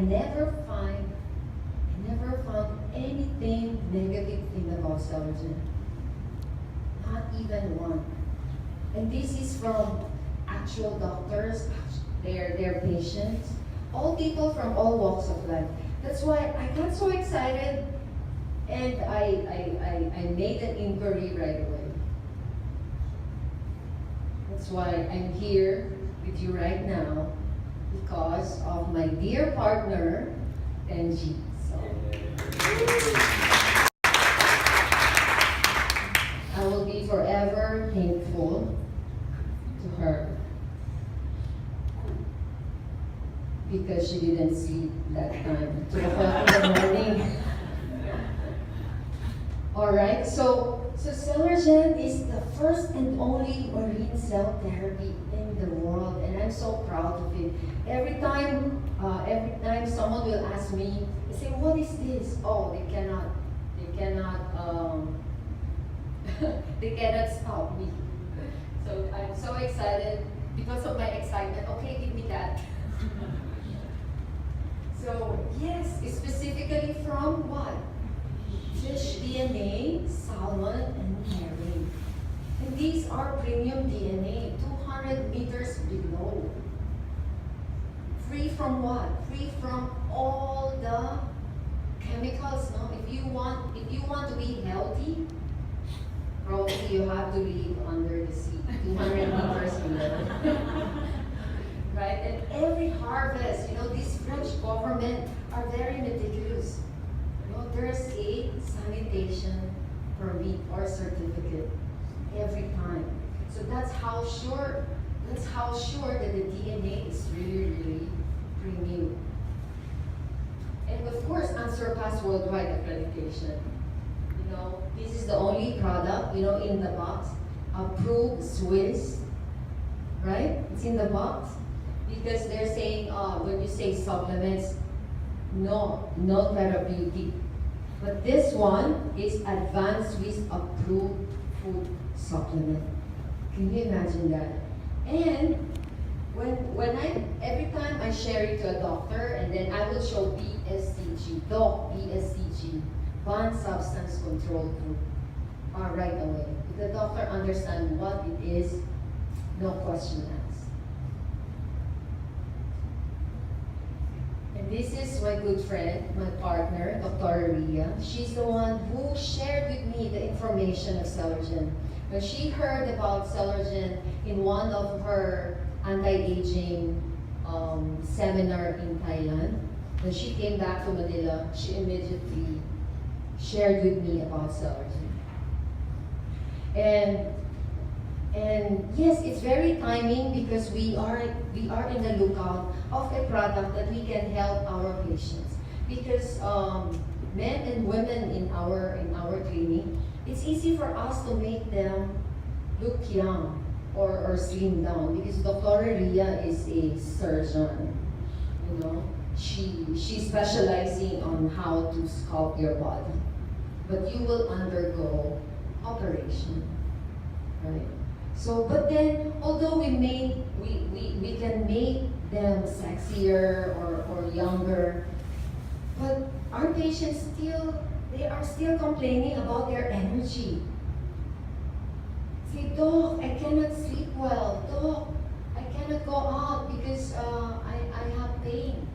I never found anything negative thing about Celogen. Not even one. And this is from actual doctors, their patients, all people from all walks of life. That's why I got so excited and I made an inquiry right away. That's why I'm here with you right now because of my dear partner, Benji. So I will be forever thankful to her because she didn't sleep that time, 2 o'clock in the morning. Alright, so Celogen is the first and only marine cell therapy in the world, and I'm so proud of it. Every time someone will ask me, they say, "What is this?" Oh, they cannot, they cannot stop me. So I'm so excited because of my excitement. Okay, give me that. So yes, it's specifically from what? Fish DNA, salmon, and herring. And these are premium DNA, 200 meters below. Free from what? Free from all the chemicals. No? If you want to be healthy, probably you have to live under the sea, 200 meters below. Right? And every harvest, this French government are very meticulous. There's a sanitation permit or certificate every time. So that's how sure that the DNA is really, really premium. And of course, unsurpassed worldwide accreditation. This is the only product, in the box, approved Swiss, right? It's in the box because they're saying, when you say supplements, no therapeutic. But this one is advanced Swiss approved food supplement. Can you imagine that? And every time I share it to a doctor, and then I will show BSCG, Banned Substance Control Group, right away. If the doctor understands what it is, no question asked. And this is my good friend, my partner, Dr. Ria. She's the one who shared with me the information of Celogen. When she heard about Celogen in one of her anti-aging seminar in Thailand, when she came back to Manila, she immediately shared with me about Celogen. And yes, it's very timing because we are in the lookout of a product that we can help our patients. Because men and women in our clinic, it's easy for us to make them look young or slim down because Dr. Ria is a surgeon. She's specializing on how to sculpt your body. But you will undergo operation, right? So, but then, although we can make them sexier or younger, but our patients they are still complaining about their energy. Say, "Doc, I cannot sleep well. Doc, I cannot go out because I have pain."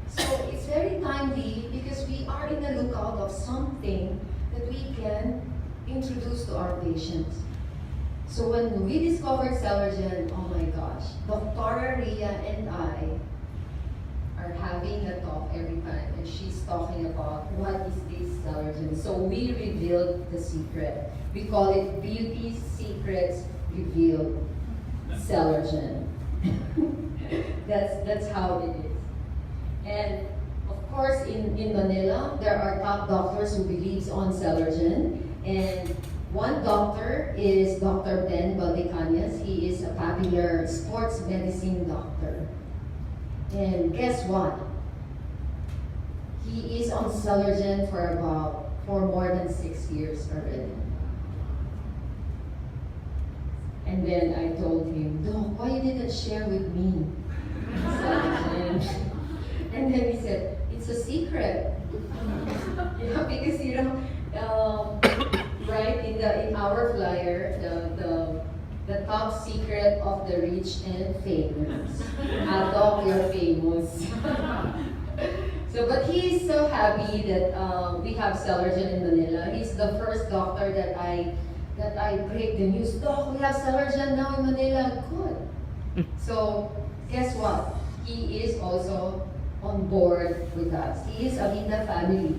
So it's very timely because we are in the lookout of something that we can introduce to our patients. So when we discovered Celogen, oh my gosh, Dr. Ria and I are having a talk every time, and she's talking about what is this Celogen. So we revealed the secret. We call it Beauty Secrets Revealed Celogen. That's how it is. And of course, in Manila, there are top doctors who believes on Celogen, and one doctor is Dr. Ben Valdecanias. He is a popular sports medicine doctor. And guess what? He is on Celogen for more than 6 years already. And then I told him, "Doc, why you didn't share with me Celogen?" And then he said, it's a secret. Yeah, because right in our flyer, the top secret of the rich and famous. Adok, you're famous. So, but he is so happy that we have Celergen in Manila. He's the first doctor that I break the news. Doc, we have Celergen now in Manila. Good. So, guess what? He is also on board with us. He is Avida family.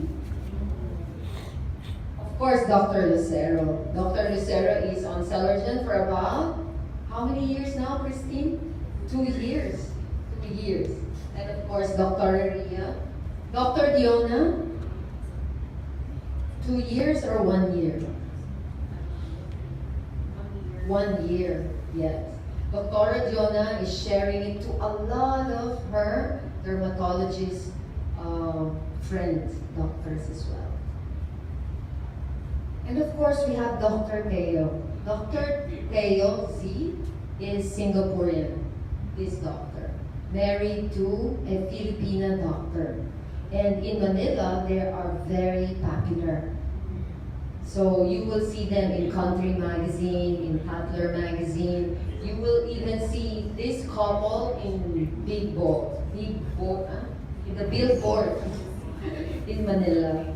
Of course, Dr. Lucero. Dr. Lucero is on Celergen for about, how many years now, Christine? 2 years. 2 years. And of course, Dr. Ria. Dr. Diona, 2 years or 1 year? 1 year, yes. Dr. Diona is sharing it to a lot of her dermatologist friends, doctors as well. And of course, we have Dr. Teo. Dr. Teo Z is Singaporean, this doctor, married to a Filipina doctor. And in Manila, they are very popular. So you will see them in Country Magazine, in Tatler Magazine. You will even see this couple in in the billboard in Manila.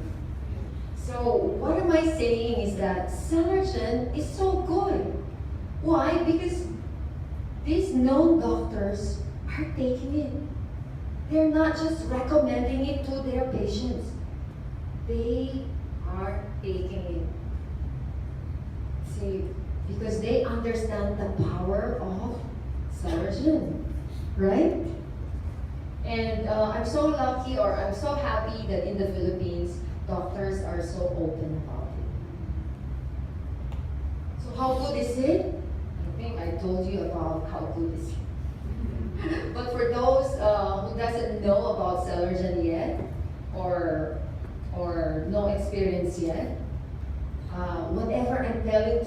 So what am I saying is that Celergen is so good. Why? Because these known doctors are taking it. They're not just recommending it to their patients. They are taking it. See, because they understand the power of Celergen, right? And I'm so lucky, or I'm so happy that in the Philippines, doctors are so open about it. So how good is it? I think I told you about how good is it. But for those who doesn't know about Celergen yet, or no experience yet, whatever I'm telling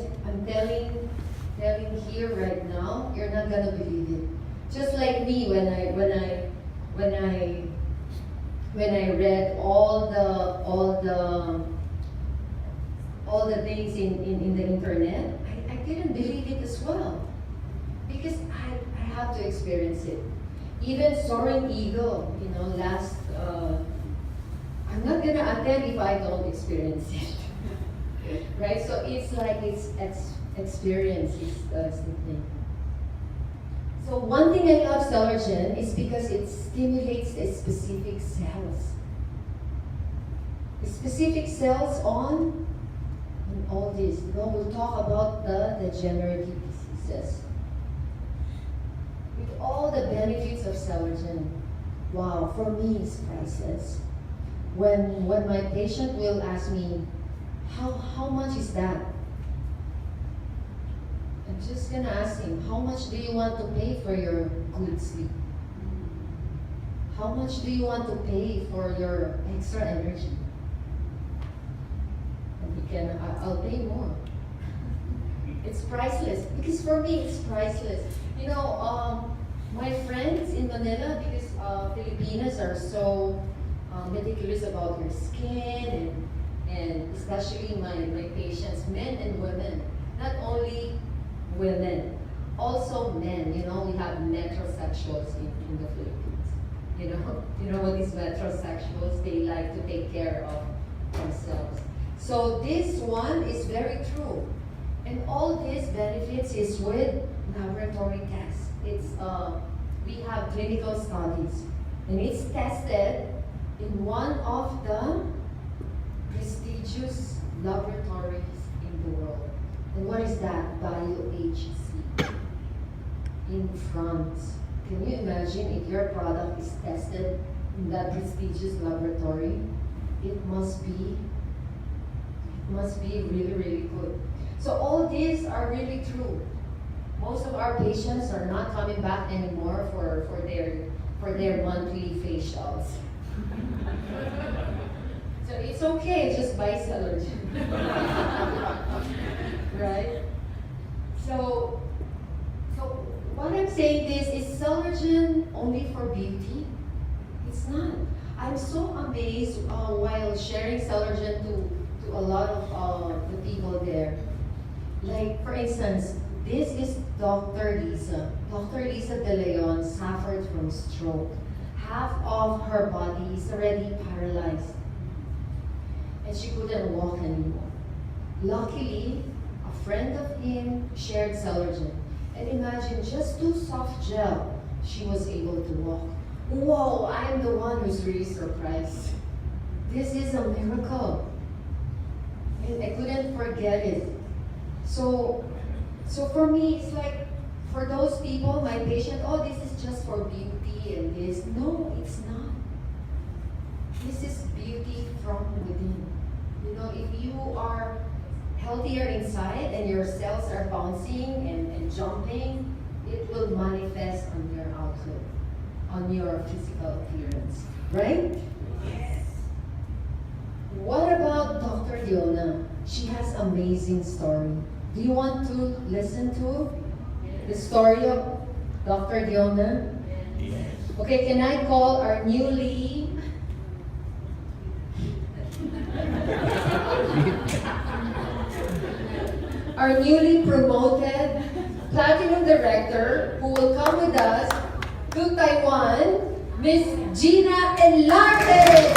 here right now, you're not gonna believe it. Just like me when I read all the things in the internet, I didn't believe it as well. Because I have to experience it. Even Soaring Eagle, last I'm not gonna attend if I don't experience it. Right? So it's like it's experience is the thing. So one thing I love Celergen is because it stimulates the specific cells. The specific cells on all this. We'll talk about the degenerative diseases. With all the benefits of Celergen, wow, for me it's priceless. When my patient will ask me, how much is that? I'm just gonna ask him, how much do you want to pay for your good sleep? How much do you want to pay for your extra energy? And I'll pay more. It's priceless, because for me it's priceless. My friends in Manila, because Filipinas are so meticulous about their skin, and especially my patients, men and women, not only women, also men. We have metrosexuals in the Philippines. You know what these metrosexuals, they like to take care of themselves. So this one is very true. And all these benefits is with laboratory tests. We have clinical studies, and it's tested in one of the prestigious laboratories in the world. And what is that? BioHC in France. Can you imagine if your product is tested in that prestigious laboratory? It must be really, really good. So all these are really true. Most of our patients are not coming back anymore for their monthly facials. So it's okay, just buy Celergen. Right? So what I'm saying is Celergen only for beauty? It's not. I'm so amazed while sharing Celergen to a lot of the people there. Like, for instance, this is Dr. Lisa. Dr. Lisa De Leon suffered from stroke. Half of her body is already paralyzed. And she couldn't walk anymore. Luckily, a friend of him shared Celergen. And imagine, just 2 soft gel, she was able to walk. Whoa, I'm the one who's really surprised. This is a miracle. And I couldn't forget it. So for me, it's like, for those people, my patient, oh, this is just for beauty and this. No, it's not. This is beauty from within. You know, if you are healthier inside and your cells are bouncing and jumping, it will manifest on your outlook, on your physical appearance. Right? Yes. What about Dr. Diona? She has amazing story. Do you want to listen to the story of Dr. Diona? Yes. Okay, can I call our newly promoted platinum director who will come with us to Taiwan, Miss Gina Enlarte.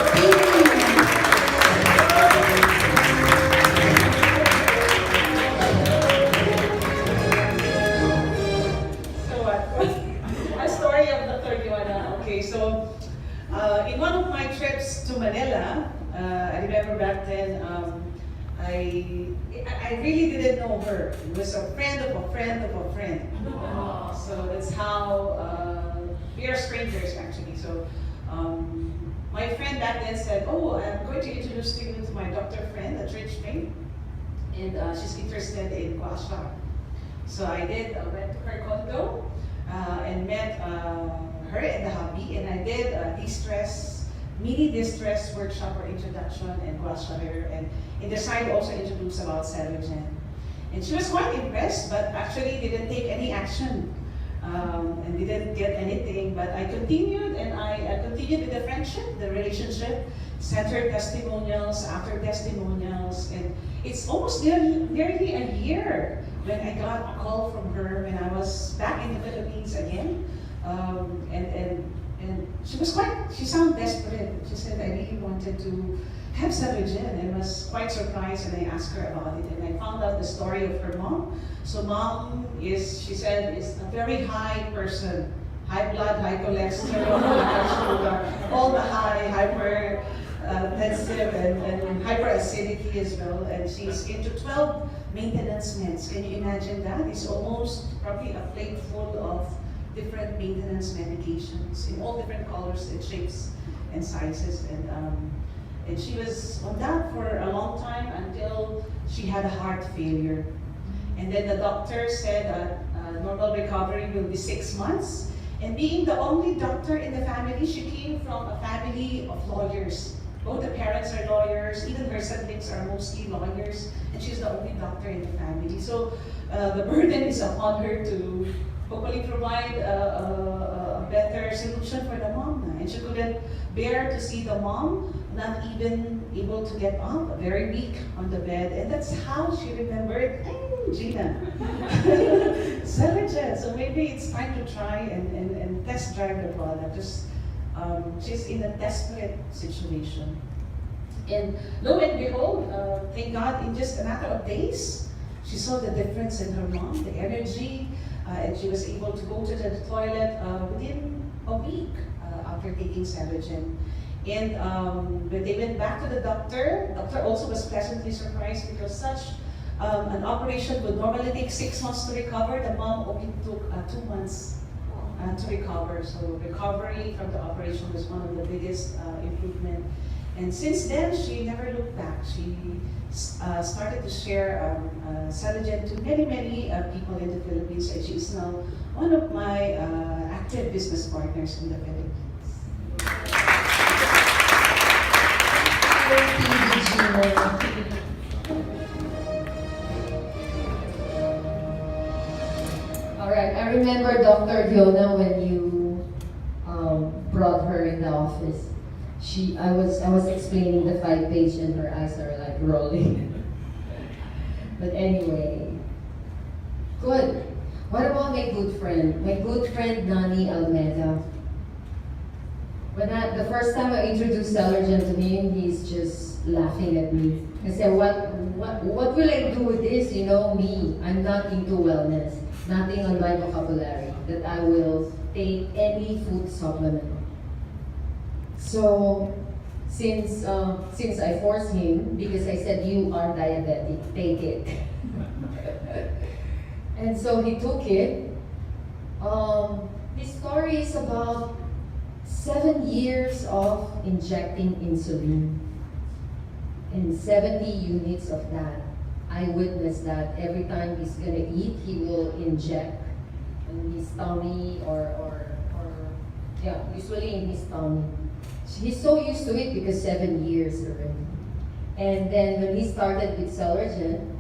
In one of my trips to Manila, I remember back then, I really didn't know her. It was a friend of a friend of a friend. So that's how we are strangers actually. So my friend back then said, "Oh, I'm going to introduce you to my doctor friend, a church mate, and she's interested in gua sha." So I did. I went to her condo and met her and the hubby, and I did a mini distress workshop or introduction and gua sha her, and in the side also introduced about Celergen. And she was quite impressed, but actually didn't take any action and didn't get anything. But I continued, and I continued with the friendship, the relationship, sent her testimonials after testimonials, and it's almost nearly a year when I got a call from her when I was back in the Philippines again. And she sounded desperate. She said, I really wanted to have Celergen, and was quite surprised, and I asked her about it, and I found out the story of her mom. So mom she said, is a very high person, high blood, high cholesterol, high sugar, all the hyper tensive and hyperacidity as well, and she's into 12 maintenance meds. Can you imagine that? It's almost probably a plate full of different maintenance medications in all different colors and shapes and sizes, and she was on that for a long time until she had a heart failure. And then the doctor said that normal recovery will be 6 months. And being the only doctor in the family, she came from a family of lawyers. Both the parents are lawyers, even her siblings are mostly lawyers, and she's the only doctor in the family. So the burden is upon her to hopefully provide a better solution for the mom. And she couldn't bear to see the mom not even able to get up, very weak on the bed. And that's how she remembered, hey, Gina, Celergen. So maybe it's time to try and test drive the product. Just she's in a desperate situation. And lo and behold, thank God, in just a matter of days, she saw the difference in her mom, the energy, and she was able to go to the toilet within a week after taking Celergen. And when they went back to the doctor also was pleasantly surprised, because such an operation would normally take 6 months to recover. The mom only took 2 months to recover. So recovery from the operation was one of the biggest improvement. And since then, she never looked back. She started to share Celergen to many people in the Philippines, and she is now one of my active business partners in the Philippines. All right, I remember Dr. Diona when you brought her in the office. I was explaining the 5 page and her eyes are like rolling. But anyway, good. What about my good friend? My good friend Nani Almeida. The first time I introduced Celergen to him, he's just laughing at me. I said, what will I do with this? You know me, I'm not into wellness. Nothing on my vocabulary that I will take any food supplement. So, since I forced him, because I said, you are diabetic, take it. And so he took it. His story is about 7 years of injecting insulin and 70 units of that. I witnessed that every time he's gonna eat, he will inject in his tummy or yeah, usually in his tummy. He's so used to it because 7 years already. And then when he started with Celergen,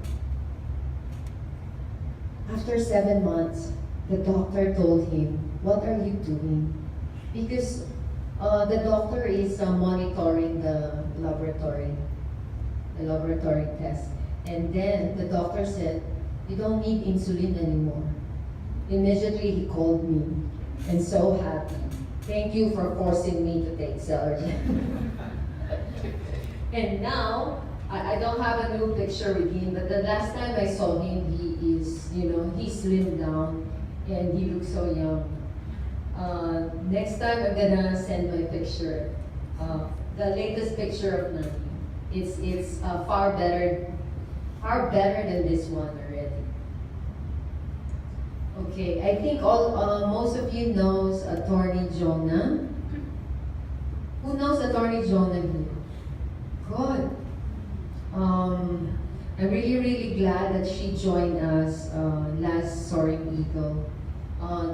after 7 months, the doctor told him, what are you doing? Because the doctor is monitoring the laboratory test. And then the doctor said, you don't need insulin anymore. Immediately he called me and so happy. Thank you for forcing me to take Celergen. And now, I don't have a new picture with him, but the last time I saw him, he slimmed down and he looks so young. Next time I'm gonna send my picture, the latest picture of Nani. It's far better than this one already. Okay, I think most of you knows Attorney Jonah. Who knows Attorney Jonah here? Good. I'm really glad that she joined us last Soaring Eagle.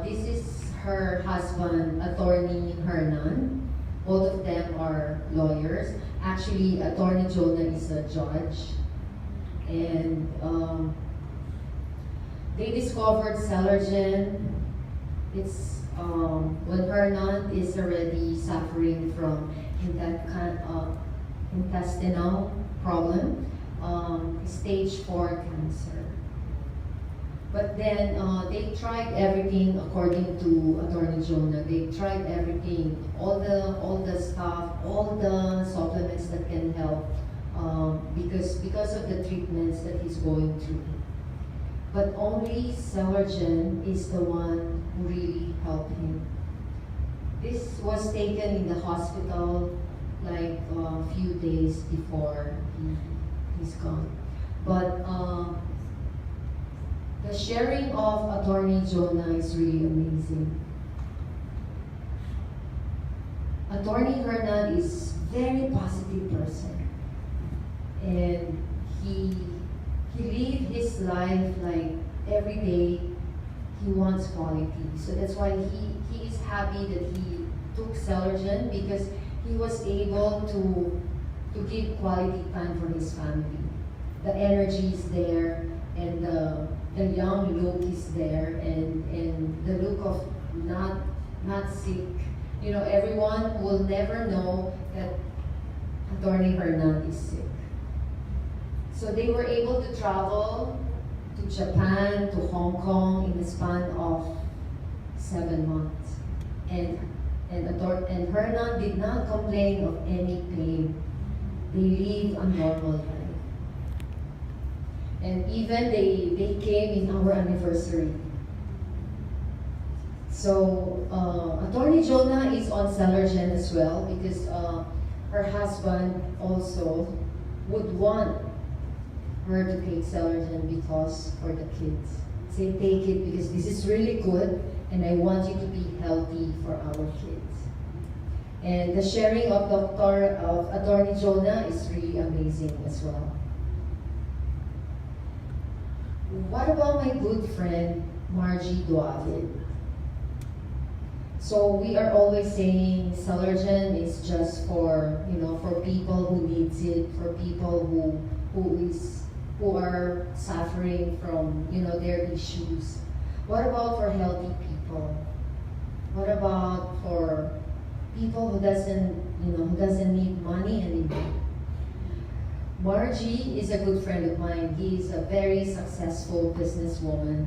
This is her husband, Attorney Hernan. Both of them are lawyers. Actually, Attorney Jonah is a judge. And they discovered Celergen. It's when Hernan is already suffering from intestinal problem, stage 4 cancer. But then they tried everything according to Attorney Jonah. They tried everything, all the stuff, all the supplements that can help, because of the treatments that he's going through. But only Celergen is the one who really helped him. This was taken in the hospital like a few days before he's gone. But the sharing of Attorney Jonah is really amazing. Attorney Hernan is very positive person, and he lived his life like every day he wants quality. So that's why he is happy that he took Celergen, because he was able to give quality time for his family. The energy is there, and the young look is there, and the look of not sick. You know, everyone will never know that Attorney Hernan is sick. So they were able to travel to Japan, to Hong Kong in the span of 7 months. And Hernan did not complain of any pain. They live a normal life. And even they came in our anniversary. So Attorney Jonah is on Celergen as well, because her husband also would want her to take Celergen because for the kids. Say, take it because this is really good and I want you to be healthy for our kids. And the sharing of Attorney Jonah is really amazing as well. What about my good friend Margie Duavid? So we are always saying Celergen is just for for people who needs it, for people who are suffering from their issues. What about for healthy people? What about for people who doesn't need money anymore. Margie is a good friend of mine. He's a very successful businesswoman.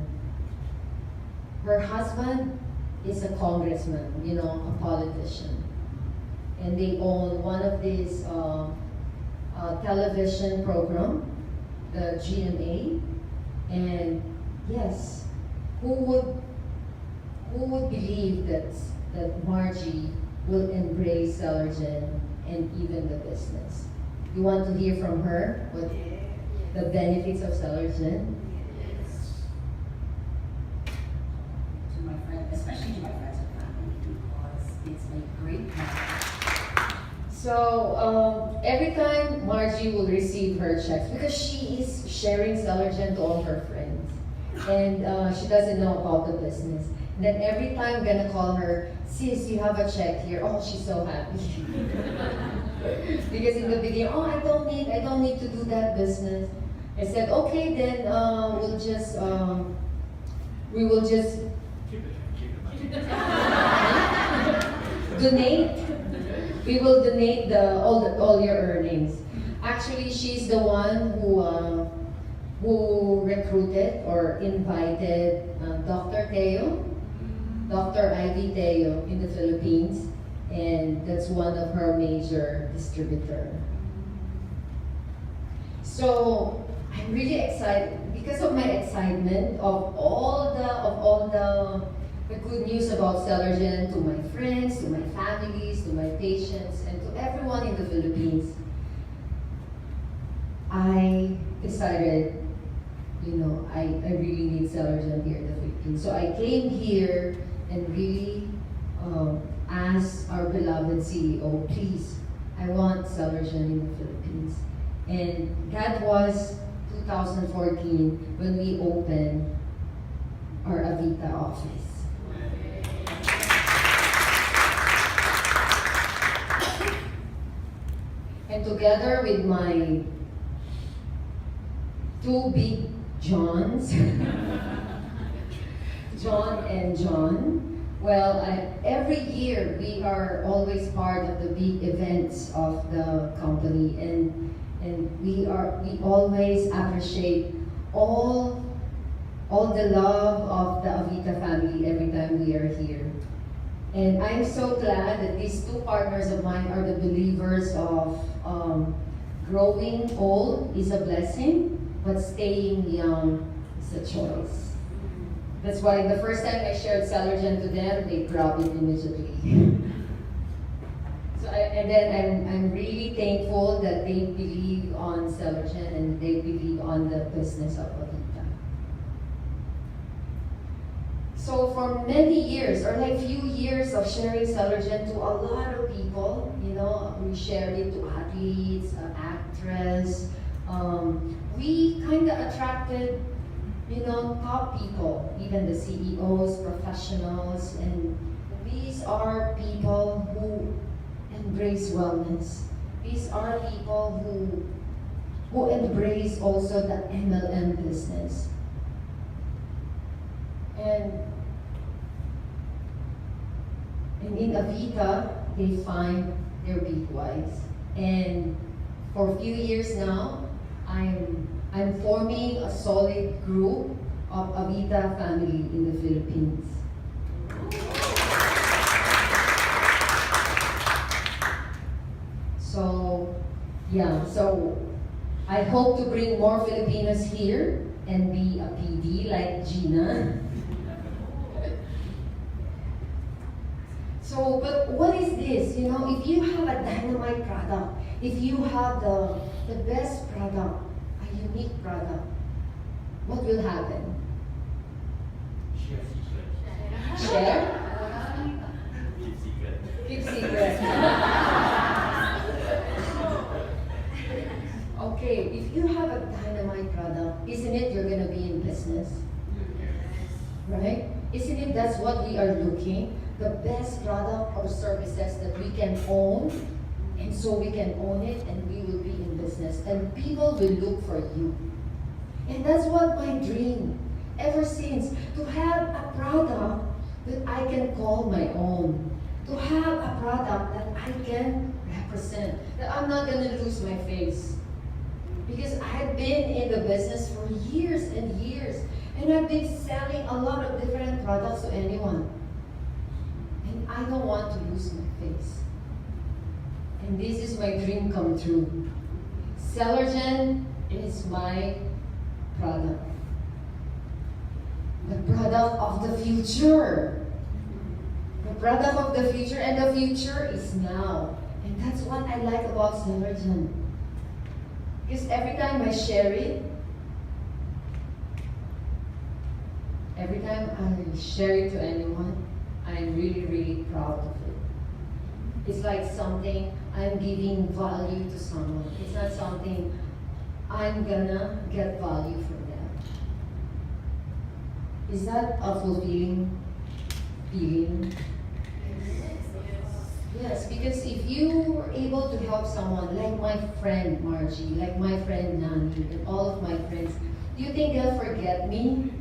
Her husband is a congressman, a politician. And they own one of these television program, the GMA. And yes, who would believe that Margie will embrace Celergen and even the business? You want to hear from her what the benefits of Celergen? To my friends, especially to my friends and family, because it's a great pleasure. So every time Margie will receive her checks, because she is sharing Celergen to all her friends, and she doesn't know about the business. And then every time I'm gonna call her, sis, you have a check here. Oh, she's so happy. Because in the beginning, I don't need to do that business. I said, okay, then we will just donate. We will donate all your earnings. Actually, she's the one who recruited or invited Dr. Ivy Teo in the Philippines, and that's one of her major distributor. So I'm really excited because of my excitement of all the good news about Celergen to my friends, to my families, to my patients, and to everyone in the Philippines. I decided, I really need Celergen here in the Philippines. So I came here and really asked our beloved CEO, please, I want Celergen in the Philippines. And that was 2014 when we opened our Avita office. And together with my two big Johns, John and John, every year we are always part of the big events of the company, and we always appreciate all the love of the Avita family every time we are here. And I'm so glad that these two partners of mine are the believers of growing old is a blessing, but staying young is a choice. That's why the first time I shared Celergen to them, they grabbed it immediately. I'm really thankful that they believe on Celergen and they believe on the business of Avita. So for many years, or like few years of sharing Celergen to a lot of people, we shared it to athletes, actress. We kind of attracted, top people, even the CEOs, professionals, and these are people who embrace wellness. These are people who embrace also the MLM business. And in Avita, they find their big whys. And for a few years now, I'm forming a solid group of Avita family in the Philippines. So I hope to bring more Filipinos here and be a PD like Gina. So, but what is this? If you have a dynamite product, if you have the best product, a unique product, what will happen? Share? Keep secret. Okay, if you have a dynamite product, isn't it you're gonna be in business? Right? Isn't it that's what we are looking? The best product or services that we can own, and so we can own it and we will be in business and people will look for you. And that's what my dream ever since, to have a product that I can call my own. to have a product that I can represent, that I'm not gonna lose my face. Because I had been in the business for years and years, and I've been selling a lot of different products to anyone. And I don't want to lose my face. And this is my dream come true. Celergen is my product. The product of the future. The product of the future, and the future is now. And that's what I like about Celergen. Because every time I share it, every time I share it to anyone, I'm really, really proud of it. It's like something I'm giving value to someone. It's not something I'm gonna get value from them. Is that a fulfilling feeling? Yes, because if you were able to help someone, like my friend Margie, like my friend Nani, and all of my friends, do you think they'll forget me?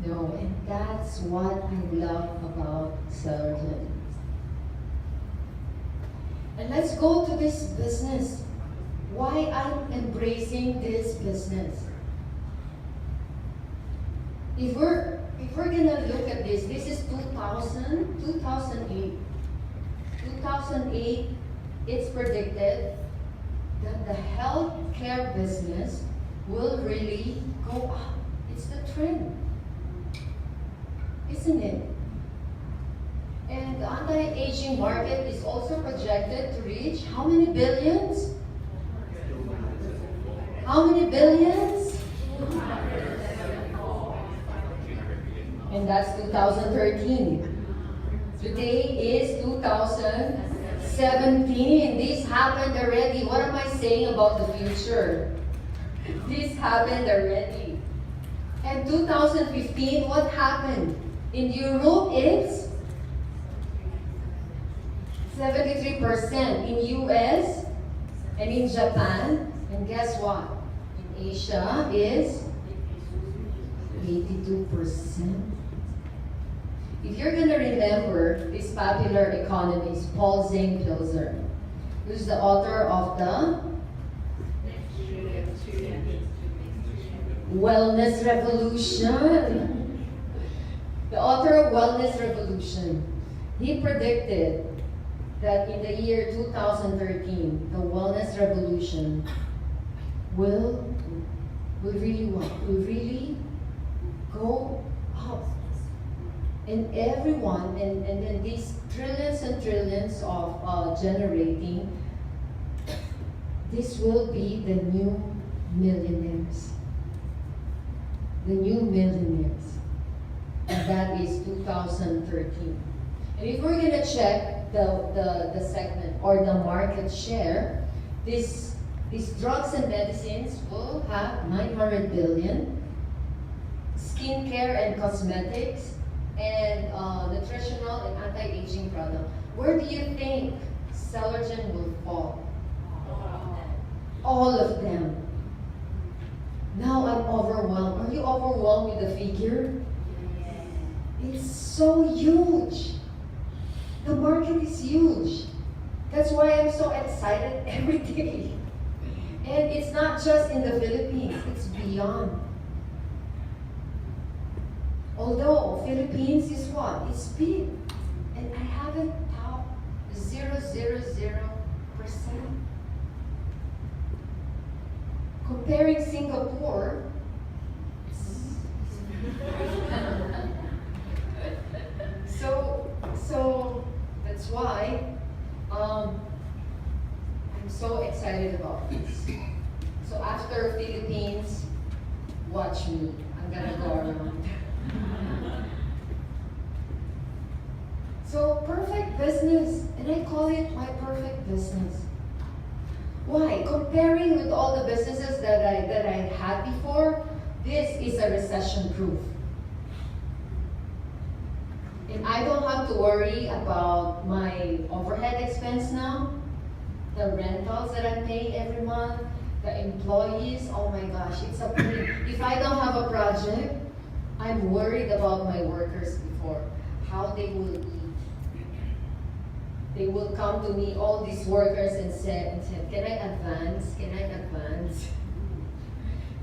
No, and that's what I love about Celergen. And let's go to this business. Why I'm embracing this business. If we're gonna look at this is 2008. 2008, it's predicted that the healthcare business will really go up. It's the trend, isn't it? And the anti-aging market is also projected to reach how many billions? How many billions? And that's 2013. Today is 2017. This happened already. What am I saying about the future? This happened already. And 2015, what happened? In Europe, it's 73%. In US and in Japan. And guess what? In Asia is 82%. If you're going to remember this popular economist, Paul Zane Pilzer, who's the author of the Wellness Revolution. The author of Wellness Revolution, he predicted that in the year 2013, the Wellness Revolution will really go up. And everyone, and then these trillions and trillions of generating, this will be the new millionaires. The new millionaires. And that is 2013. And if we're gonna check the segment or the market share, these drugs and medicines will have 900 billion. Skincare and cosmetics, and nutritional and anti-aging product. Where do you think Celergen will fall? All of them. Now I'm overwhelmed. Are you overwhelmed with the figure? It's so huge. The market is huge. That's why I'm so excited every day. And it's not just in the Philippines, it's beyond. Although Philippines is what? It's big. And I haven't topped 0.000%. Comparing Singapore, so that's why I'm so excited about this. So after Philippines, watch me. I'm gonna go around. So perfect business, and I call it my perfect business. Why? Comparing with all the businesses that I had before, this is a recession-proof. And I don't have to worry about my overhead expense now, the rentals that I'm paying every month, the employees. Oh my gosh, it's a pain. If I don't have a project, I'm worried about my workers before, how they will eat. they will come to me, all these workers, and said, can I advance? Can I advance?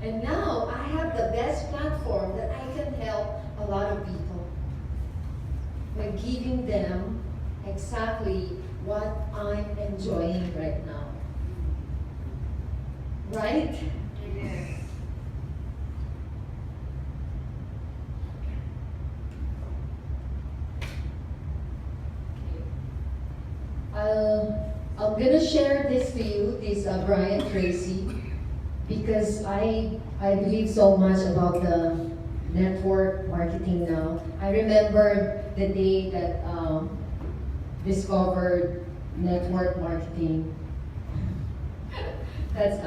And now I have the best platform that I can help a lot of people by giving them exactly what I'm enjoying right now. Right? Yes. I'm gonna share this to you, this Brian Tracy, because I believe so much about the network marketing now. I remember the day that discovered network marketing. That's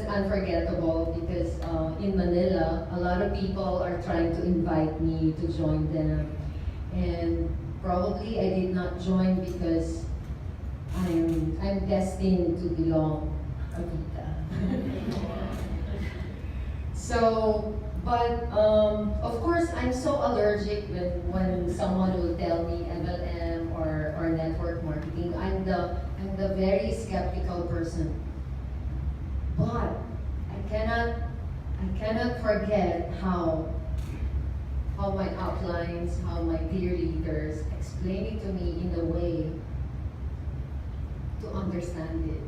unforgettable because in Manila, a lot of people are trying to invite me to join them, and probably I did not join because I'm destined to belong Avita. So, but of course, I'm so allergic when someone will tell me MLM or network marketing. I'm the very skeptical person. But I cannot forget how my uplines, how my peer leaders explain it to me in a way to understand it.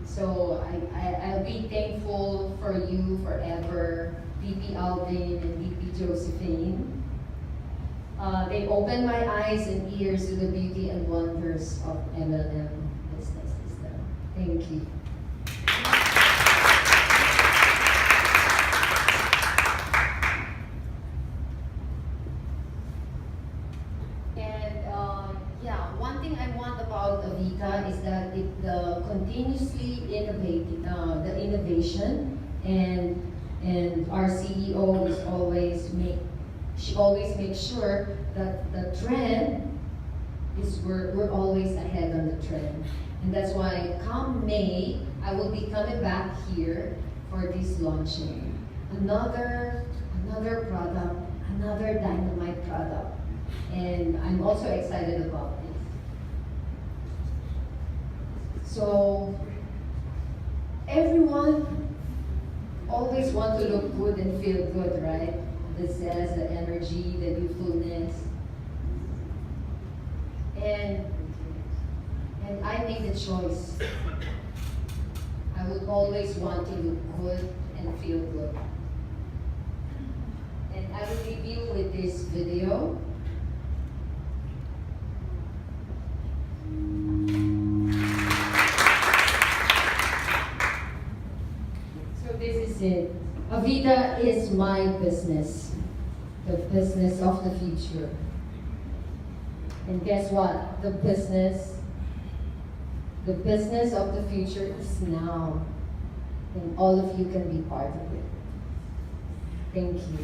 So I'll be thankful for you forever, VP Alvin and VP Josephine. They opened my eyes and ears to the beauty and wonders of MLM business system. Thank you. One thing I want about Avita is that it continuously innovating the innovation, and our CEO is she always makes sure that the trend is we're always ahead on the trend, and that's why come May I will be coming back here for this launching another product, another dynamite product, and I'm also excited about this. So everyone always want to look good and feel good, right? The zest, the energy, the youthfulness. And I made the choice. I would always want to look good and feel good. And I will leave you with this video. This is it. Avita is my business, the business of the future. And guess what? The business of the future is now. And all of you can be part of it. Thank you.